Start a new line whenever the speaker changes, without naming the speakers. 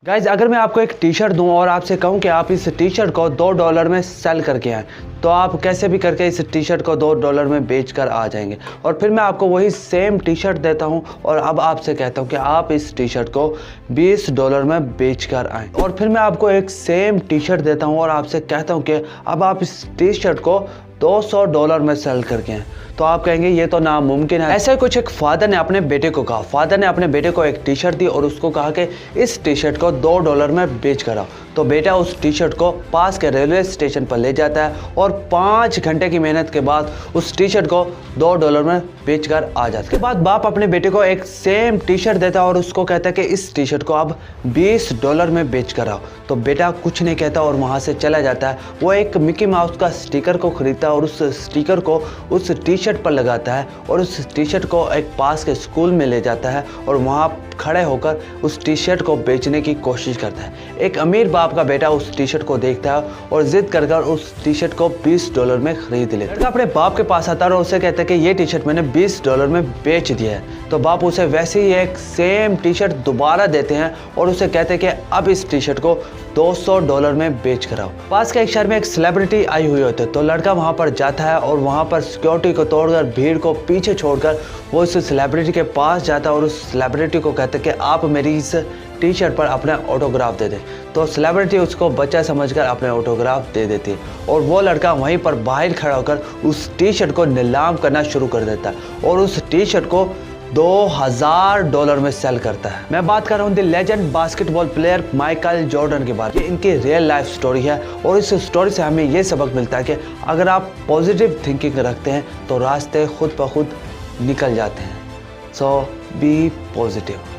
Guys अगर मैं आपको एक टी शर्ट दूं और आपसे कहूं कि आप इस टी शर्ट को $2 में सेल करके आएँ, तो आप कैसे भी करके इस टी शर्ट को $2 में बेच कर आ जाएंगे। और फिर मैं आपको वही सेम टी शर्ट देता हूं और अब आपसे कहता हूं कि आप इस टी शर्ट को $20 में बेच कर आएँ। और फिर मैं आपको एक सेम टी शर्ट देता हूं और आपसे कहता हूं कि अब आप इस टी शर्ट को $200 में सेल करके हैं, तो आप कहेंगे ये तो नामुमकिन है। ऐसे कुछ एक फादर ने अपने बेटे को कहा, फादर ने अपने बेटे को एक टी शर्ट दी और उसको कहा कि इस टी शर्ट को $2 में बेच कर आओ। तो बेटा उस टी शर्ट को पास के रेलवे स्टेशन पर ले जाता है और 5 घंटे की मेहनत के बाद उस टी शर्ट को $2 में बेच कर आ जाता है। उसके बाद बाप अपने बेटे को एक सेम टी शर्ट देता है और उसको कहता है कि इस टी शर्ट को अब $20 में बेच कर आओ। तो बेटा कुछ नहीं कहता और वहाँ से चला जाता है। वो एक मिकी माउस का स्टिकर को खरीदता है और उस स्टिकर को उस टी शर्ट पर लगाता है और उस टी शर्ट को एक पास के स्कूल में ले जाता है और वहाँ खड़े होकर उस टी शर्ट को बेचने की कोशिश करता है। एक अमीर बाप का बेटा उस टी शर्ट को देखता है और जिद कर उस टी शर्ट को $20 में खरीद लेता है। लड़का अपने बाप के पास आता है और उसे कहता है कि ये टी शर्ट मैंने $20 में बेच दिया है। तो बाप उसे वैसे ही एक सेम टी शर्ट दोबारा देते हैं और उसे कहते हैं कि अब इस टी शर्ट को $200 में बेच कर आओ। पास के एक शहर में एक सेलिब्रिटी आई हुई होती है, तो लड़का वहाँ पर जाता है और वहाँ पर सिक्योरिटी को तोड़कर भीड़ को पीछे छोड़कर वो उस सेलिब्रिटी के पास जाता है और उस सेलिब्रिटी को कहता है कि आप मेरी इस टी शर्ट पर अपना ऑटोग्राफ दे दें। तो सेलिब्रिटी उसको बच्चा समझकर अपने ऑटोग्राफ दे देती है और वो लड़का वहीं पर बाहर खड़ा होकर उस टी शर्ट को नीलाम करना शुरू कर देता है और उस टी शर्ट को $2000 में सेल करता है। मैं बात कर रहा हूँ the legend basketball player Michael Jordan के बारे में। ये इनकी रियल लाइफ स्टोरी है और इस स्टोरी से हमें ये सबक मिलता है कि अगर आप पॉजिटिव थिंकिंग रखते हैं तो रास्ते खुद ब खुद निकल जाते हैं। सो बी पॉजिटिव।